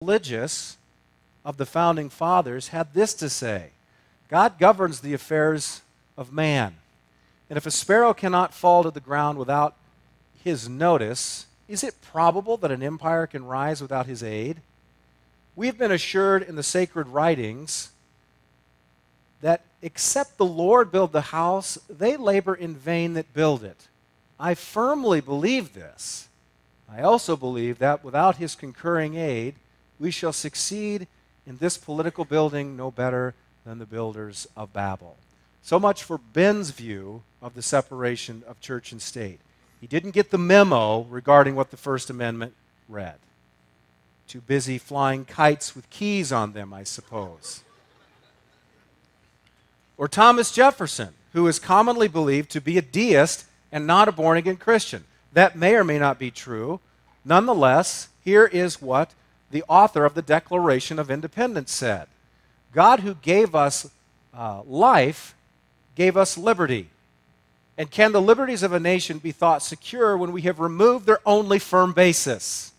religious of the founding fathers had this to say: God governs the affairs of man. And if a sparrow cannot fall to the ground without his notice, is it probable that an empire can rise without his aid? We have been assured in the sacred writings that except the Lord build the house, they labor in vain that build it. I firmly believe this. I also believe that without his concurring aid, we shall succeed in this political building no better than the builders of Babel. So much for Ben's view of the separation of church and state. He didn't get the memo regarding what the First Amendment read. Too busy flying kites with keys on them, I suppose. Or Thomas Jefferson, who is commonly believed to be a deist and not a born-again Christian. That may or may not be true. Nonetheless, here is what the author of the Declaration of Independence said: God, who gave us life, gave us liberty. And can the liberties of a nation be thought secure when we have removed their only firm basis?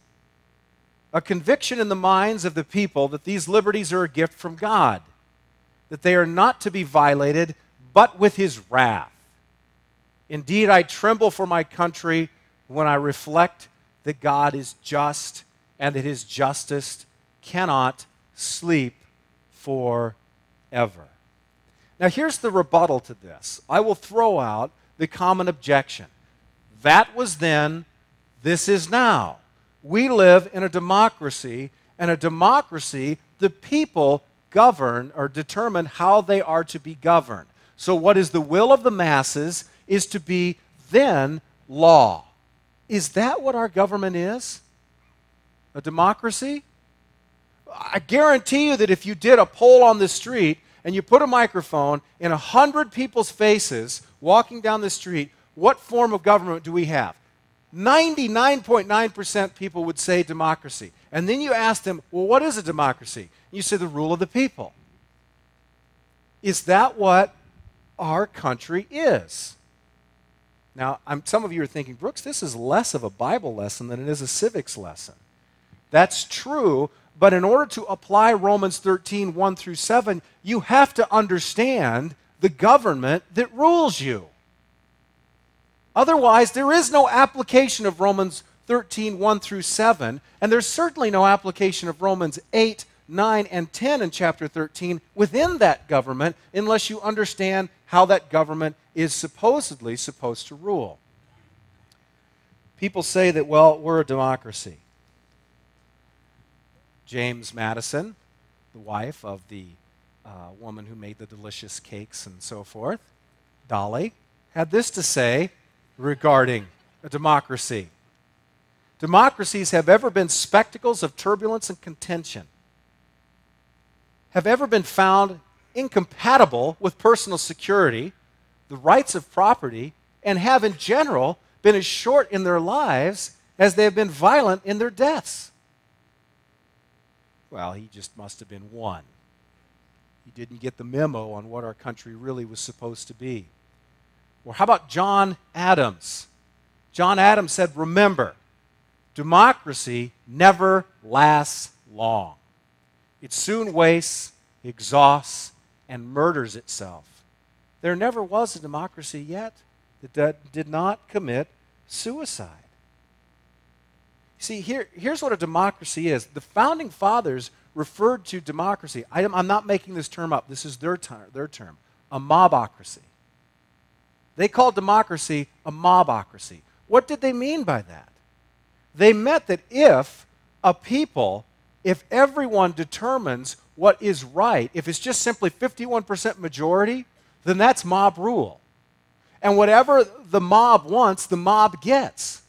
A conviction in the minds of the people that these liberties are a gift from God, that they are not to be violated, but with his wrath. Indeed, I tremble for my country when I reflect that God is just and that his justice cannot sleep forever. Now, here's the rebuttal to this. I will throw out the common objection. That was then, this is now. We live in a democracy, and a democracy, the people govern or determine how they are to be governed. So what is the will of the masses is to be then law. Is that what our government is? A democracy? I guarantee you that if you did a poll on the street and you put a microphone in 100 people's faces walking down the street, what form of government do we have? 99.9% people would say democracy. And then you ask them, well, what is a democracy? You say the rule of the people. Is that what our country is? Now, some of you are thinking, Brooks, this is less of a Bible lesson than it is a civics lesson. That's true, but in order to apply Romans 13, 1 through 7, you have to understand the government that rules you. Otherwise, there is no application of Romans 13, 1 through 7, and there's certainly no application of Romans 8, 9, and 10 in chapter 13 within that government unless you understand how that government is supposedly supposed to rule. People say that, well, we're a democracy. James Madison, the wife of the woman who made the delicious cakes and so forth, Dolly, had this to say regarding a democracy. Democracies have ever been spectacles of turbulence and contention, have ever been found incompatible with personal security, the rights of property, and have in general been as short in their lives as they have been violent in their deaths. Well, he just must have been one. He didn't get the memo on what our country really was supposed to be. Or how about John Adams? John Adams said, remember, democracy never lasts long. It soon wastes, exhausts, and murders itself. There never was a democracy yet that did not commit suicide. See, here's what a democracy is. The founding fathers referred to democracy. I'm not making this term up. This is their term. A mobocracy. They called democracy a mobocracy. What did they mean by that? They meant that if everyone determines what is right, if it's just simply 51% majority, then that's mob rule. And whatever the mob wants, the mob gets.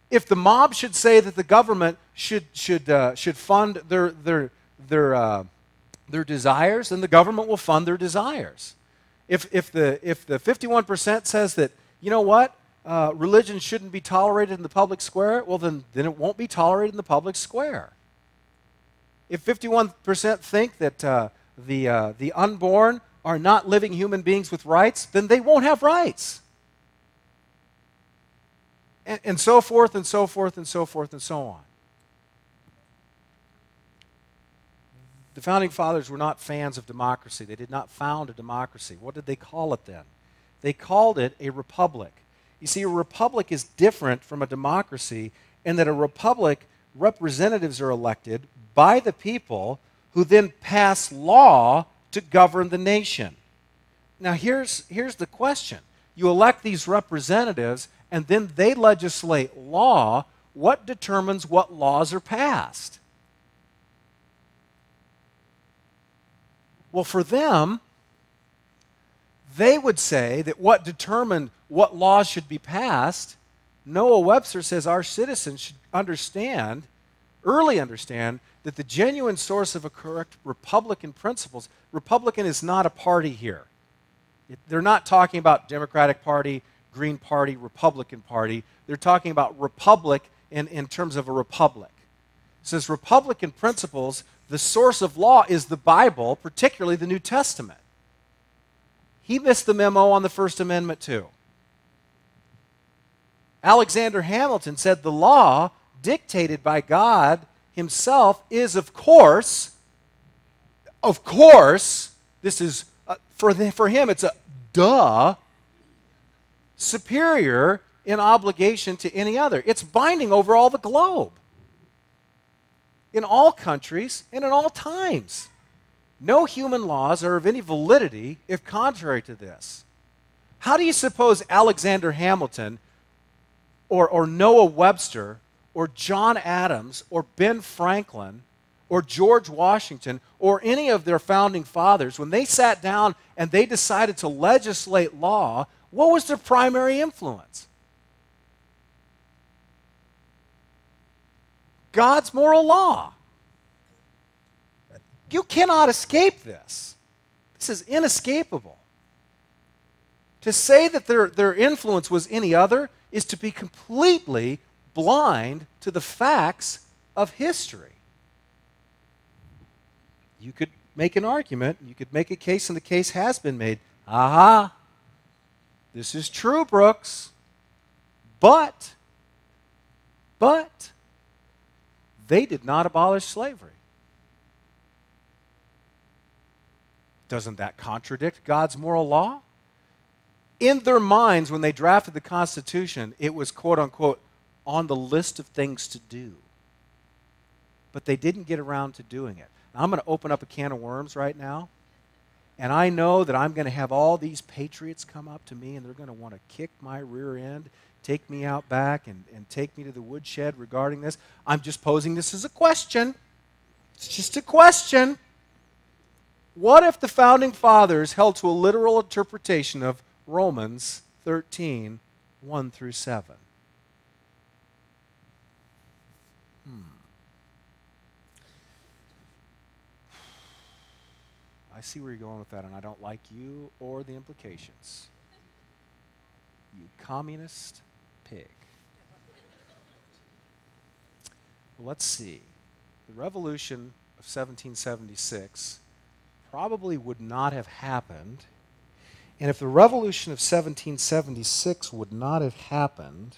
If the mob should say that the government should fund their desires, then the government will fund their desires. If the 51% says that, you know what, religion shouldn't be tolerated in the public square, well then it won't be tolerated in the public square. If 51% think that the unborn are not living human beings with rights, then they won't have rights. And so forth and so forth and so forth and so on. The Founding Fathers were not fans of democracy. They did not found a democracy. What did they call it then? They called it a republic. You see, a republic is different from a democracy in that a republic, representatives are elected by the people who then pass law to govern the nation. Now, here's the question. You elect these representatives, and then they legislate law. What determines what laws are passed? Well, for them, they would say that what determined what laws should be passed, Noah Webster says our citizens should understand, early understand, that the genuine source of a correct Republican principles, Republican is not a party here. They're not talking about Democratic Party, Green Party, Republican Party. They're talking about republic in terms of a republic. It says Republican principles, the source of law is the Bible, particularly the New Testament. He missed the memo on the First Amendment too. Alexander Hamilton said the law dictated by God himself is, of course, this is, for him it's a duh, superior in obligation to any other. It's binding over all the globe, in all countries and in all times. No human laws are of any validity if contrary to this. How do you suppose Alexander Hamilton or Noah Webster or John Adams or Ben Franklin or George Washington or any of their founding fathers, when they sat down and they decided to legislate law, what was their primary influence? God's moral law. You cannot escape this. This is inescapable. To say that their influence was any other is to be completely blind to the facts of history. You could make an argument, you could make a case, and the case has been made. Aha! This is true, Brooks. But they did not abolish slavery. Doesn't that contradict God's moral law? In their minds, when they drafted the Constitution, it was, quote unquote, on the list of things to do. But they didn't get around to doing it. Now, I'm going to open up a can of worms right now. And I know that I'm going to have all these patriots come up to me and they're going to want to kick my rear end, take me out back, and take me to the woodshed regarding this. I'm just posing this as a question. It's just a question. What if the Founding Fathers held to a literal interpretation of Romans 13, 1 through 7? I see where you're going with that, and I don't like you or the implications. You communist pig. Well, let's see. The Revolution of 1776 probably would not have happened. And if the Revolution of 1776 would not have happened,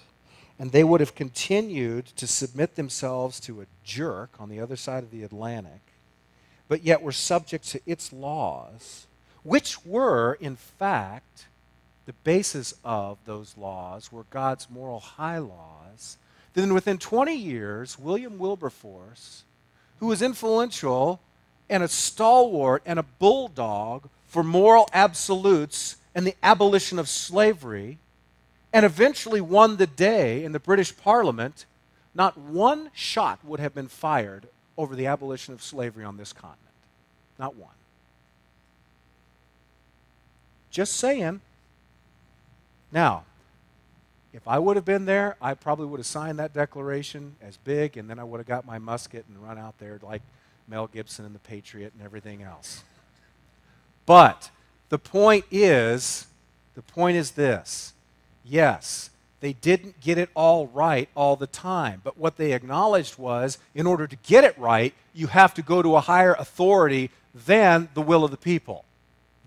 and they would have continued to submit themselves to a jerk on the other side of the Atlantic, but yet were subject to its laws, which were, in fact, the basis of those laws were God's moral high laws, then within 20 years, William Wilberforce, who was influential and a stalwart and a bulldog for moral absolutes and the abolition of slavery, and eventually won the day in the British Parliament, not one shot would have been fired over the abolition of slavery on this continent. Not one. Just saying. Now, if I would have been there, I probably would have signed that declaration as big, and then I would have got my musket and run out there like Mel Gibson and the Patriot and everything else. But the point is this. Yes, they didn't get it all right all the time. But what they acknowledged was, in order to get it right, you have to go to a higher authority than the will of the people.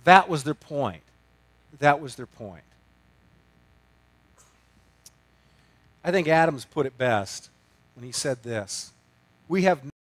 That was their point. That was their point. I think Adams put it best when he said this. We have